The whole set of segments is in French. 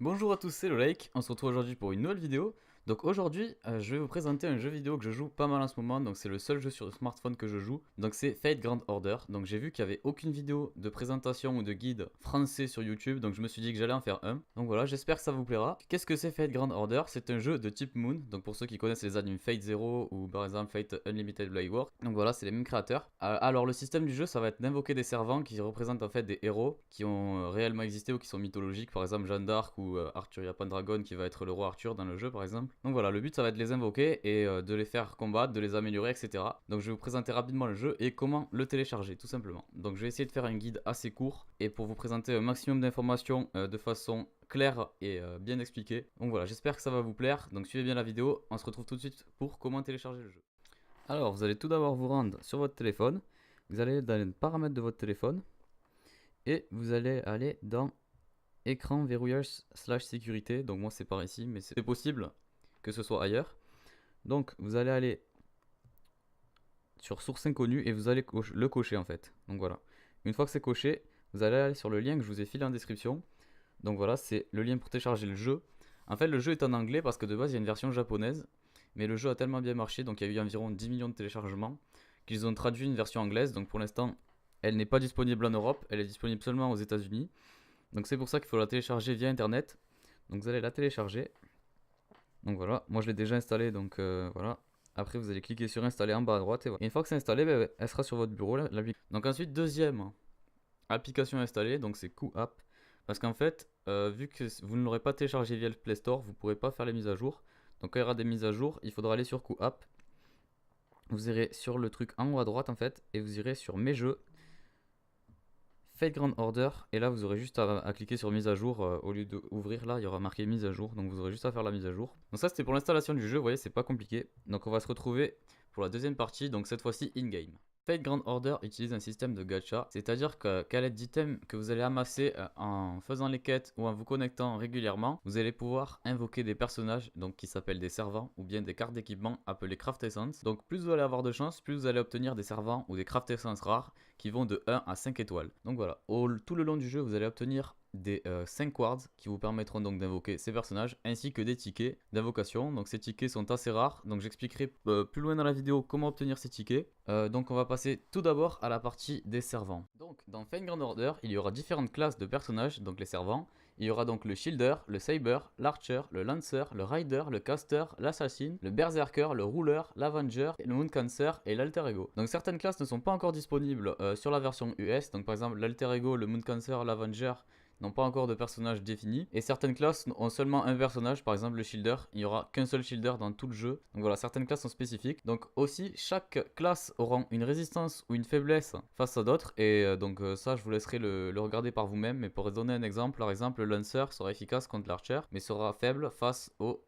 Bonjour à tous, c'est Lolake, on se retrouve aujourd'hui pour une nouvelle vidéo. Donc aujourd'hui, je vais vous présenter un jeu vidéo que je joue pas mal en ce moment, donc c'est le seul jeu sur le smartphone que je joue. Donc c'est Fate Grand Order. Donc j'ai vu qu'il n'y avait aucune vidéo de présentation ou de guide français sur YouTube, donc je me suis dit que j'allais en faire un. Donc voilà, j'espère que ça vous plaira. Qu'est-ce que c'est Fate Grand Order? C'est un jeu de type Moon, donc pour ceux qui connaissent les animes Fate Zero ou par exemple Fate Unlimited Blade Works. Donc voilà, c'est les mêmes créateurs. Alors le système du jeu, ça va être d'invoquer des servants qui représentent en fait des héros qui ont réellement existé ou qui sont mythologiques, par exemple Jeanne d'Arc ou Arthur Pendragon qui va être le roi Arthur dans le jeu par exemple. Donc voilà, le but ça va être de les invoquer et de les faire combattre, de les améliorer, etc. Donc je vais vous présenter rapidement le jeu et comment le télécharger tout simplement. Donc je vais essayer de faire un guide assez court et pour vous présenter un maximum d'informations de façon claire et bien expliquée. Donc voilà, j'espère que ça va vous plaire. Donc suivez bien la vidéo, on se retrouve tout de suite pour comment télécharger le jeu. Alors vous allez tout d'abord vous rendre sur votre téléphone. Vous allez dans les paramètres de votre téléphone et vous allez aller dans écran verrouillage / sécurité. Donc moi c'est par ici, mais c'est possible que ce soit ailleurs. Donc vous allez aller sur source inconnue et vous allez le cocher en fait. Donc voilà. Une fois que c'est coché, vous allez aller sur le lien que je vous ai filé en description. Donc voilà, c'est le lien pour télécharger le jeu. En fait, le jeu est en anglais parce que de base il y a une version japonaise, mais le jeu a tellement bien marché, donc il y a eu environ 10 millions de téléchargements, qu'ils ont traduit une version anglaise. Donc pour l'instant, elle n'est pas disponible en Europe, elle est disponible seulement aux États-Unis. Donc c'est pour ça qu'il faut la télécharger via internet. Donc vous allez la télécharger. Donc voilà, moi je l'ai déjà installé, donc voilà. Après vous allez cliquer sur installer en bas à droite et voilà. Et une fois que c'est installé, elle sera sur votre bureau. Donc ensuite, deuxième application installée, donc c'est QApp. Parce qu'en fait, vu que vous ne l'aurez pas téléchargé via le Play Store, vous ne pourrez pas faire les mises à jour. Donc quand il y aura des mises à jour, il faudra aller sur QApp. Vous irez sur le truc en haut à droite en fait, et vous irez sur mes jeux. Fate Grand Order, et là vous aurez juste à cliquer sur mise à jour. Au lieu d'ouvrir là, il y aura marqué mise à jour, donc vous aurez juste à faire la mise à jour. Donc ça c'était pour l'installation du jeu, vous voyez c'est pas compliqué. Donc on va se retrouver pour la deuxième partie, donc cette fois-ci in-game. Fate Grand Order utilise un système de gacha, c'est-à-dire qu'à l'aide d'items que vous allez amasser en faisant les quêtes ou en vous connectant régulièrement, vous allez pouvoir invoquer des personnages donc qui s'appellent des servants ou bien des cartes d'équipement appelées Craft Essence. Donc plus vous allez avoir de chance, plus vous allez obtenir des servants ou des Craft Essence rares qui vont de 1 à 5 étoiles. Donc voilà, tout le long du jeu, vous allez obtenir des 5 wards qui vous permettront donc d'invoquer ces personnages ainsi que des tickets d'invocation. Donc ces tickets sont assez rares, donc j'expliquerai plus loin dans la vidéo comment obtenir ces tickets. Donc on va passer tout d'abord à la partie des servants. Donc dans Fate Grand Order, il y aura différentes classes de personnages, donc les servants. Il y aura donc le Shielder, le Saber, l'Archer, le Lancer, le Rider, le Caster, l'Assassin, le Berserker, le Ruler, l'Avenger, le Mooncancer et l'Alter Ego. Donc certaines classes ne sont pas encore disponibles sur la version US, donc par exemple l'Alter Ego, le Mooncancer, l'Avenger n'ont pas encore de personnage défini. Et certaines classes ont seulement un personnage, par exemple le Shielder, il n'y aura qu'un seul Shielder dans tout le jeu. Donc voilà, certaines classes sont spécifiques. Donc aussi, chaque classe aura une résistance ou une faiblesse face à d'autres. Et ça, je vous laisserai le regarder par vous-même. Mais pour donner un exemple, par exemple, le Lancer sera efficace contre l'Archer, mais sera faible face au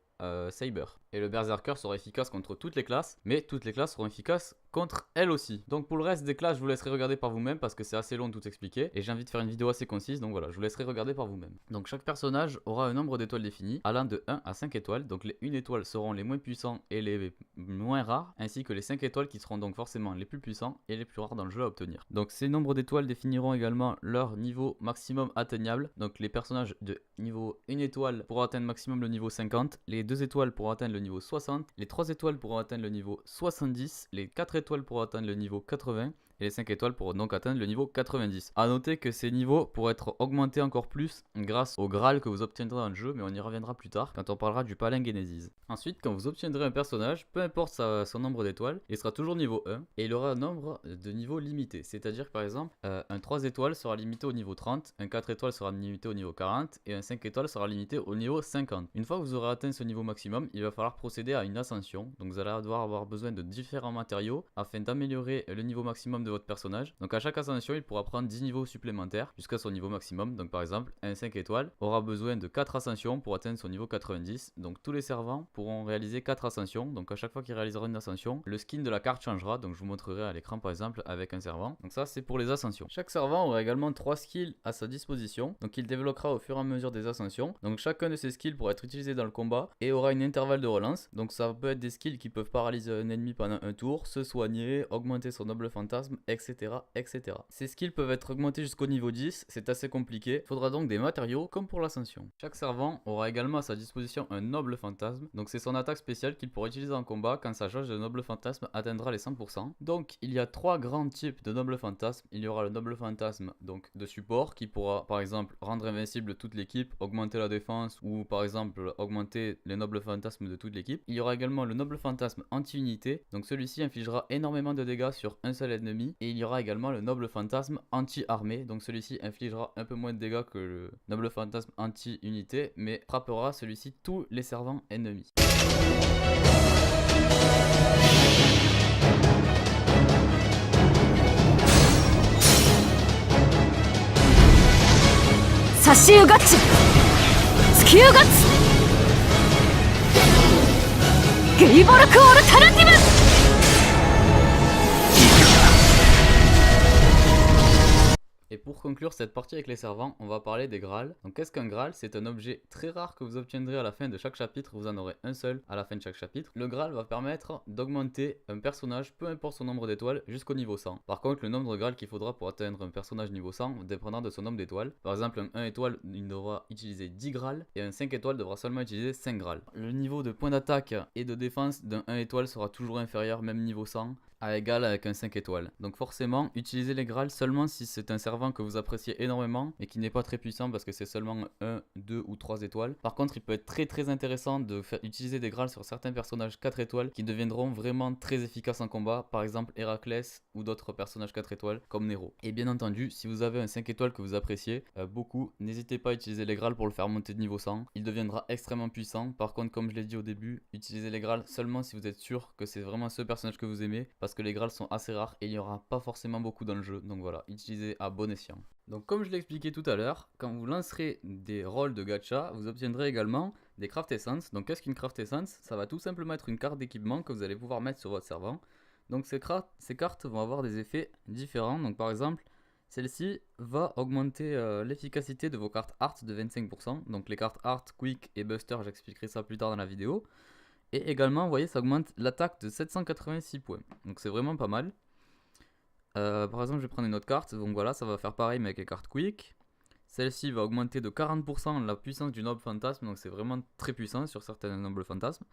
Saber. Et le Berserker sera efficace contre toutes les classes, mais toutes les classes seront efficaces contre elle aussi. Donc pour le reste des classes, je vous laisserai regarder par vous-même parce que c'est assez long de tout expliquer. Et j'ai envie de faire une vidéo assez concise, donc voilà, je vous laisserai regarder par vous-même. Donc chaque personnage aura un nombre d'étoiles défini, allant de 1 à 5 étoiles. Donc les 1 étoile seront les moins puissants et les moins rares, ainsi que les 5 étoiles qui seront donc forcément les plus puissants et les plus rares dans le jeu à obtenir. Donc ces nombres d'étoiles définiront également leur niveau maximum atteignable. Donc les personnages de niveau 1 étoile pourront atteindre maximum le niveau 50, les 2 étoiles pourront atteindre le niveau 60, les 3 étoiles pourront atteindre le niveau 70, les 4 étoiles pourront atteindre le niveau 80 et les 5 étoiles pourront donc atteindre le niveau 90. A noter que ces niveaux pourront être augmentés encore plus grâce au Graal que vous obtiendrez dans le jeu, mais on y reviendra plus tard quand on parlera du Palin Genesis. Ensuite, quand vous obtiendrez un personnage, peu importe son nombre d'étoiles, il sera toujours niveau 1 et il aura un nombre de niveaux limité. C'est-à-dire que par exemple, un 3 étoiles sera limité au niveau 30, un 4 étoiles sera limité au niveau 40 et un 5 étoiles sera limité au niveau 50. Une fois que vous aurez atteint ce niveau maximum, il va falloir procéder à une ascension. Donc vous allez devoir avoir besoin de différents matériaux afin d'améliorer le niveau maximum de votre personnage. Donc à chaque ascension, il pourra prendre 10 niveaux supplémentaires jusqu'à son niveau maximum. Donc par exemple, un 5 étoiles aura besoin de 4 ascensions pour atteindre son niveau 90. Donc tous les servants pourront réaliser 4 ascensions. Donc à chaque fois qu'il réalisera une ascension, le skin de la carte changera. Donc je vous montrerai à l'écran par exemple avec un servant. Donc ça c'est pour les ascensions. Chaque servant aura également 3 skills à sa disposition. Donc il développera au fur et à mesure des ascensions. Donc chacun de ces skills pourra être utilisé dans le combat et aura une intervalle de relance. Donc ça peut être des skills qui peuvent paralyser un ennemi pendant un tour, se soigner, augmenter son noble fantasme fantasmes, etc. etc. Ces skills peuvent être augmentés jusqu'au niveau 10, c'est assez compliqué. Il faudra donc des matériaux comme pour l'ascension. Chaque servant aura également à sa disposition un noble fantasme, donc c'est son attaque spéciale qu'il pourra utiliser en combat quand sa jauge de noble fantasme atteindra les 100%. Donc il y a 3 grands types de noble fantasme. Il y aura le noble fantasme donc de support qui pourra par exemple rendre invincible toute l'équipe, augmenter la défense ou par exemple augmenter les nobles fantasmes de toute l'équipe. Il y aura également le noble fantasme anti-unité, donc celui-ci infligera énormément de dégâts sur un seul ennemi. Et il y aura également le noble fantasme anti-armée, donc celui-ci infligera un peu moins de dégâts que le noble fantasme anti-unité, mais frappera celui-ci tous les servants ennemis. 差し湯ガッチスキューガッツゲイボルクオルタナティブ。 Et pour conclure cette partie avec les servants, on va parler des Graals. Donc qu'est-ce qu'un Graal? C'est un objet très rare que vous obtiendrez à la fin de chaque chapitre, vous en aurez un seul à la fin de chaque chapitre. Le Graal va permettre d'augmenter un personnage, peu importe son nombre d'étoiles, jusqu'au niveau 100. Par contre, le nombre de Graal qu'il faudra pour atteindre un personnage niveau 100 dépendra de son nombre d'étoiles. Par exemple, un 1 étoile, il devra utiliser 10 Graal et un 5 étoiles devra seulement utiliser 5 Graal. Le niveau de points d'attaque et de défense d'un 1 étoile sera toujours inférieur, même niveau 100. À égal avec un 5 étoiles. Donc forcément, utilisez les Graals seulement si c'est un servant que vous appréciez énormément et qui n'est pas très puissant parce que c'est seulement 1, 2 ou 3 étoiles. Par contre, il peut être très intéressant de utiliser des Graals sur certains personnages 4 étoiles qui deviendront vraiment très efficaces en combat, par exemple Héraclès ou d'autres personnages 4 étoiles comme Nero. Et bien entendu, si vous avez un 5 étoiles que vous appréciez beaucoup, n'hésitez pas à utiliser les Graals pour le faire monter de niveau 100. Il deviendra extrêmement puissant. Par contre, comme je l'ai dit au début, utilisez les Graals seulement si vous êtes sûr que c'est vraiment ce personnage que vous aimez, parce que les Graals sont assez rares et il n'y aura pas forcément beaucoup dans le jeu. Donc voilà, utilisez à bon escient. Donc comme je l'ai expliqué tout à l'heure, quand vous lancerez des rôles de gacha, vous obtiendrez également des craft essence. Donc qu'est-ce qu'une craft essence? Ça va tout simplement être une carte d'équipement que vous allez pouvoir mettre sur votre servant. Donc ces cartes vont avoir des effets différents. Donc par exemple, celle-ci va augmenter l'efficacité de vos cartes art de 25%. Donc les cartes art, quick et buster, j'expliquerai ça plus tard dans la vidéo. Et également, vous voyez, ça augmente l'attaque de 786 points. Donc c'est vraiment pas mal. Par exemple, je vais prendre une autre carte. Donc voilà, ça va faire pareil mais avec les cartes quick. Celle-ci va augmenter de 40% la puissance du noble fantasme. Donc c'est vraiment très puissant sur certains nobles fantasmes.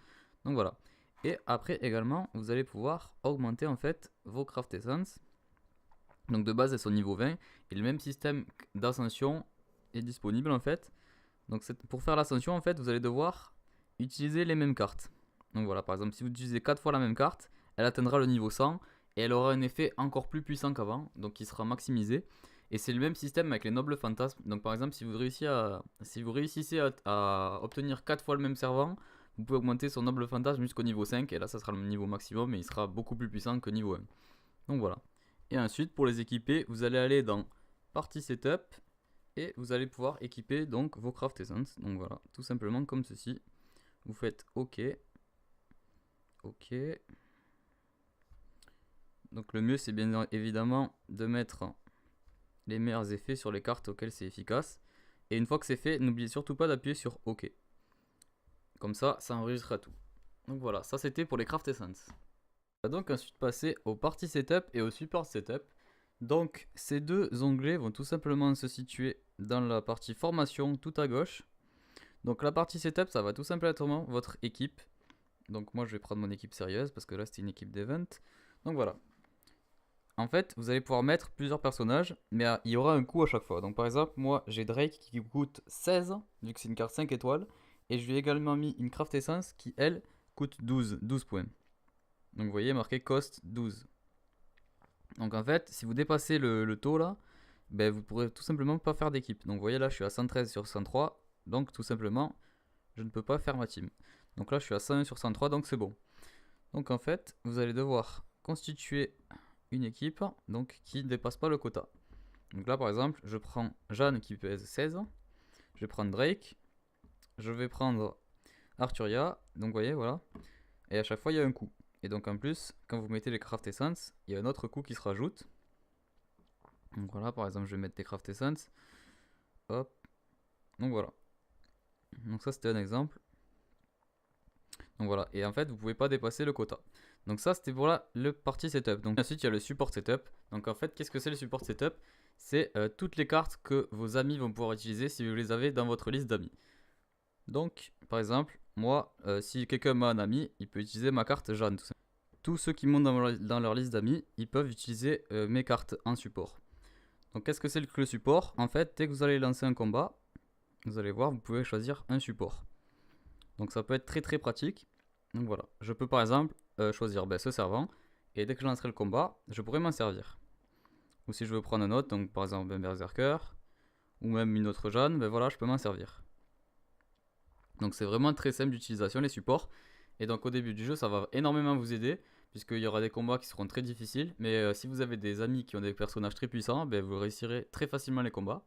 Donc voilà. Et après également, vous allez pouvoir augmenter en fait vos craft essence. Donc de base, elles sont niveau 20. Et le même système d'ascension est disponible en fait. Donc pour faire l'ascension, en fait, vous allez devoir utiliser les mêmes cartes. Donc voilà, par exemple, si vous utilisez 4 fois la même carte, elle atteindra le niveau 100 et elle aura un effet encore plus puissant qu'avant, donc qui sera maximisé. Et c'est le même système avec les nobles fantasmes. Donc par exemple, si vous réussissez à obtenir 4 fois le même servant, vous pouvez augmenter son noble fantasme jusqu'au niveau 5, et là ça sera le niveau maximum, mais il sera beaucoup plus puissant que niveau 1. Donc voilà. Et ensuite, pour les équiper, vous allez aller dans Party Setup, et vous allez pouvoir équiper donc vos craft essence. Donc voilà, tout simplement comme ceci. Vous faites OK. OK. Donc le mieux c'est bien évidemment de mettre les meilleurs effets sur les cartes auxquelles c'est efficace. Et une fois que c'est fait, n'oubliez surtout pas d'appuyer sur OK. Comme ça, ça enregistrera tout. Donc voilà, ça c'était pour les craft essence. On va donc ensuite passer au party setup et au support setup. Donc ces deux onglets vont tout simplement se situer dans la partie formation tout à gauche. Donc la partie setup, ça va tout simplement votre équipe. Donc moi je vais prendre mon équipe sérieuse parce que là c'était une équipe d'event. Donc voilà. En fait vous allez pouvoir mettre plusieurs personnages, mais il y aura un coût à chaque fois. Donc par exemple moi j'ai Drake qui coûte 16, vu que c'est une carte 5 étoiles. Et je lui ai également mis une craft essence qui elle coûte 12 points. Donc vous voyez marqué cost 12. Donc en fait si vous dépassez le taux là, ben, vous pourrez tout simplement pas faire d'équipe. Donc vous voyez là je suis à 113 sur 103. Donc tout simplement je ne peux pas faire ma team. Donc là je suis à 101 sur 103, donc c'est bon. Donc en fait vous allez devoir constituer une équipe donc qui ne dépasse pas le quota. Donc là par exemple je prends Jeanne qui pèse 16. Je vais prendre Drake. Je vais prendre Arturia. Donc vous voyez voilà. Et à chaque fois il y a un coût. Et donc en plus quand vous mettez les craft essence, il y a un autre coût qui se rajoute. Donc voilà, par exemple je vais mettre des craft essence. Hop. Donc voilà. Donc ça c'était un exemple. Donc voilà, et en fait vous pouvez pas dépasser le quota. Donc ça c'était pour le partie setup. Donc ensuite il y a le support setup. Donc en fait qu'est-ce que c'est le support setup? C'est toutes les cartes que vos amis vont pouvoir utiliser si vous les avez dans votre liste d'amis. Donc par exemple, moi si quelqu'un m'a un ami, il peut utiliser ma carte Jeanne. Tous ceux qui montent dans leur liste d'amis, ils peuvent utiliser mes cartes en support. Donc qu'est-ce que c'est que le support? En fait, dès que vous allez lancer un combat, vous allez voir, vous pouvez choisir un support. Donc ça peut être très très pratique. Donc voilà, je peux par exemple choisir ce servant, et dès que je lancerai le combat, je pourrai m'en servir. Ou si je veux prendre un autre, donc par exemple un berserker, ou même une autre Jeanne, voilà, je peux m'en servir. Donc c'est vraiment très simple d'utilisation les supports. Et donc au début du jeu, ça va énormément vous aider, puisqu'il y aura des combats qui seront très difficiles. Mais si vous avez des amis qui ont des personnages très puissants, vous réussirez très facilement les combats.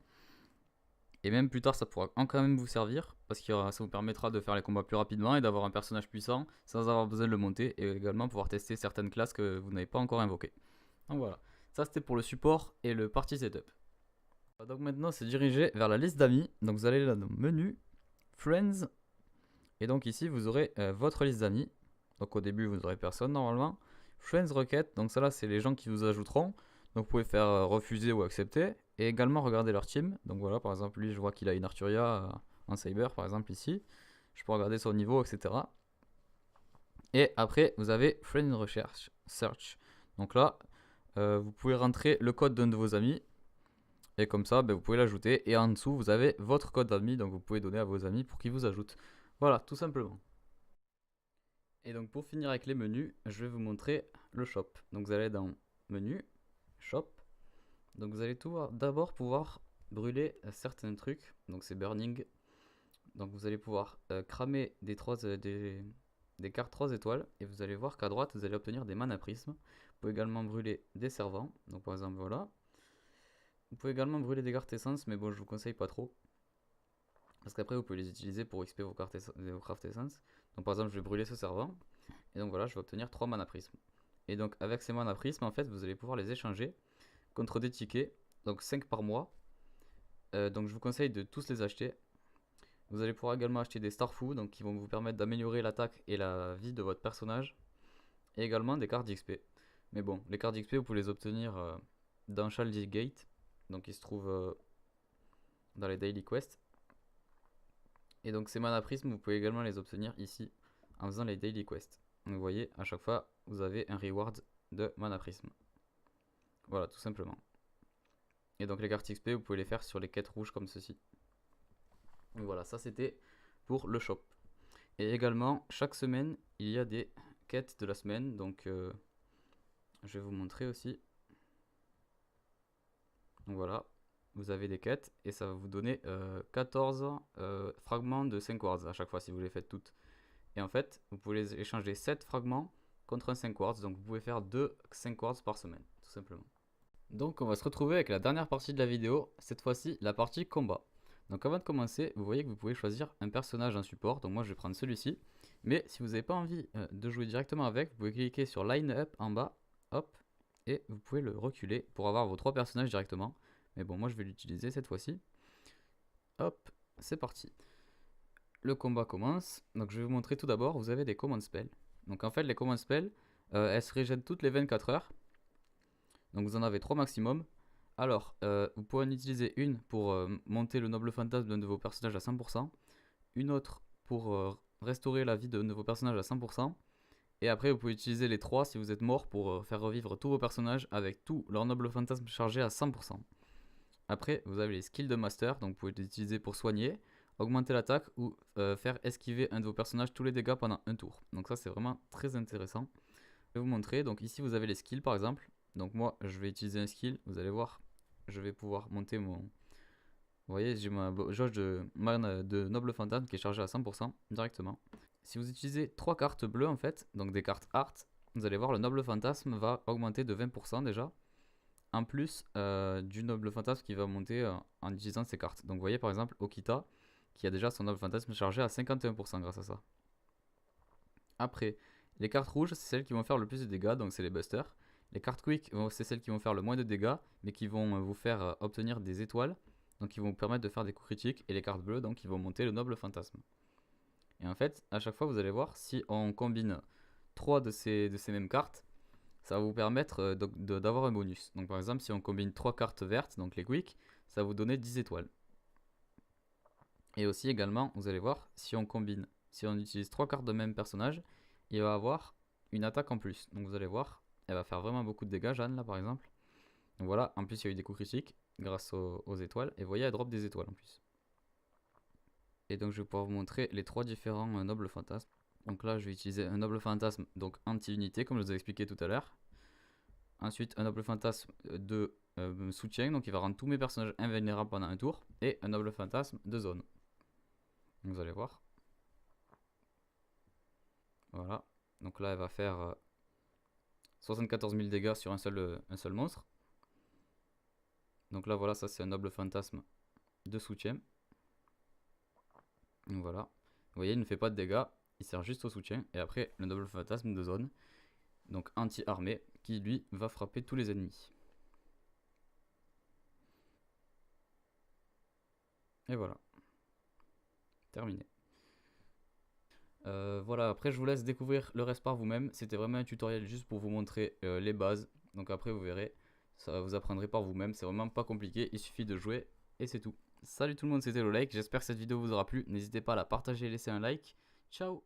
Et même plus tard, ça pourra quand même vous servir, parce que ça vous permettra de faire les combats plus rapidement et d'avoir un personnage puissant sans avoir besoin de le monter, et également pouvoir tester certaines classes que vous n'avez pas encore invoquées. Donc voilà, ça c'était pour le support et le party setup. Donc maintenant, c'est dirigé vers la liste d'amis. Donc vous allez là dans menu, Friends, et donc ici vous aurez votre liste d'amis. Donc au début, vous n'aurez personne normalement. Friends Requête, donc ça là, c'est les gens qui vous ajouteront. Donc vous pouvez faire refuser ou accepter. Et également regarder leur team. Donc voilà, par exemple, lui, je vois qu'il a une Arturia en Cyber, par exemple, ici. Je peux regarder son niveau, etc. Et après, vous avez Friend Research. Search. Donc là, vous pouvez rentrer le code d'un de vos amis. Et comme ça, vous pouvez l'ajouter. Et en dessous, vous avez votre code d'amis. Donc vous pouvez donner à vos amis pour qu'ils vous ajoutent. Voilà, tout simplement. Et donc pour finir avec les menus, je vais vous montrer le shop. Donc vous allez dans menu, shop. Donc vous allez d'abord pouvoir brûler certains trucs. Donc c'est burning. Donc vous allez pouvoir cramer des cartes 3 étoiles. Et vous allez voir qu'à droite, vous allez obtenir des mana prismes. Vous pouvez également brûler des servants. Donc par exemple voilà. Vous pouvez également brûler des cartes essence. Mais bon, je vous conseille pas trop. Parce qu'après vous pouvez les utiliser pour XP vos cartes craft essence. Donc par exemple je vais brûler ce servant. Et donc voilà, je vais obtenir 3 mana prismes. Et donc avec ces mana prismes, en fait, vous allez pouvoir les échanger contre des tickets, donc 5 par mois. Donc je vous conseille de tous les acheter. Vous allez pouvoir également acheter des Starfoo, donc qui vont vous permettre d'améliorer l'attaque et la vie de votre personnage. Et également des cartes d'XP. Mais bon, les cartes d'XP, vous pouvez les obtenir dans Shaldi Gate. Donc ils se trouvent dans les Daily Quests. Et donc ces mana prismes, vous pouvez également les obtenir ici en faisant les Daily Quests. Donc vous voyez, à chaque fois, vous avez un reward de mana prisme. Voilà, tout simplement. Et donc les cartes XP, vous pouvez les faire sur les quêtes rouges comme ceci. Donc voilà, ça c'était pour le shop. Et également, chaque semaine, il y a des quêtes de la semaine. Donc je vais vous montrer aussi. Donc voilà, vous avez des quêtes et ça va vous donner 14 fragments de 5 quartz à chaque fois si vous les faites toutes. Et en fait, vous pouvez les échanger 7 fragments contre un 5 quartz. Donc vous pouvez faire 2 5 quartz par semaine, tout simplement. Donc on va se retrouver avec la dernière partie de la vidéo, cette fois-ci la partie combat. Donc avant de commencer, vous voyez que vous pouvez choisir un personnage en support, donc moi je vais prendre celui-ci. Mais si vous n'avez pas envie de jouer directement avec, vous pouvez cliquer sur Line Up en bas, hop, et vous pouvez le reculer pour avoir vos 3 personnages directement. Mais bon, moi je vais l'utiliser cette fois-ci. Hop, c'est parti. Le combat commence, donc je vais vous montrer tout d'abord, vous avez des command spells. Donc en fait les command spells, elles se régènent toutes les 24 heures. Donc vous en avez 3 maximum. Alors, vous pouvez en utiliser une pour monter le noble fantasme d'un de vos personnages à 100%. Une autre pour restaurer la vie d'un de vos personnages à 100%. Et après, vous pouvez utiliser les 3 si vous êtes mort pour faire revivre tous vos personnages avec tout leur noble fantasme chargé à 100%. Après, vous avez les skills de master, donc vous pouvez les utiliser pour soigner, augmenter l'attaque ou faire esquiver un de vos personnages tous les dégâts pendant un tour. Donc ça, c'est vraiment très intéressant. Je vais vous montrer, donc ici vous avez les skills par exemple. Donc moi je vais utiliser un skill, vous allez voir, je vais pouvoir monter mon... Vous voyez, j'ai ma jauge de noble fantasme qui est chargée à 100% directement. Si vous utilisez 3 cartes bleues en fait, donc des cartes art, vous allez voir le noble fantasme va augmenter de 20% déjà. En plus du noble fantasme qui va monter en utilisant ces cartes. Donc vous voyez par exemple Okita qui a déjà son noble fantasme chargé à 51% grâce à ça. Après, les cartes rouges c'est celles qui vont faire le plus de dégâts, donc c'est les busters. Les cartes quick, c'est celles qui vont faire le moins de dégâts, mais qui vont vous faire obtenir des étoiles, donc qui vont vous permettre de faire des coups critiques. Et les cartes bleues, donc qui vont monter le noble fantasme. Et en fait, à chaque fois, vous allez voir, si on combine 3 de ces mêmes cartes, ça va vous permettre d'avoir un bonus. Donc par exemple, si on combine 3 cartes vertes, donc les quick, ça va vous donner 10 étoiles. Et aussi également, vous allez voir, si on utilise 3 cartes de même personnage, il va avoir une attaque en plus. Donc vous allez voir, elle va faire vraiment beaucoup de dégâts, Jeanne là par exemple. Donc voilà, en plus il y a eu des coups critiques grâce aux étoiles. Et vous voyez, elle drop des étoiles en plus. Et donc je vais pouvoir vous montrer les 3 différents nobles fantasmes. Donc là je vais utiliser un noble fantasme donc anti-unité comme je vous ai expliqué tout à l'heure. Ensuite un noble fantasme de soutien, donc il va rendre tous mes personnages invulnérables pendant un tour. Et un noble fantasme de zone. Vous allez voir. Voilà. Donc là elle va faire 74 000 dégâts sur un seul monstre. Donc là voilà, ça c'est un noble fantasme de soutien. Donc voilà. Vous voyez, il ne fait pas de dégâts, il sert juste au soutien. Et après, le noble fantasme de zone, donc anti-armée, qui lui va frapper tous les ennemis. Et voilà. Terminé. Voilà, après je vous laisse découvrir le reste par vous-même. C'était vraiment un tutoriel juste pour vous montrer les bases. Donc après vous verrez, ça vous apprendrez par vous-même. C'est vraiment pas compliqué, il suffit de jouer et c'est tout. Salut tout le monde, c'était Lolek, j'espère que cette vidéo vous aura plu. N'hésitez pas à la partager et laisser un like. Ciao.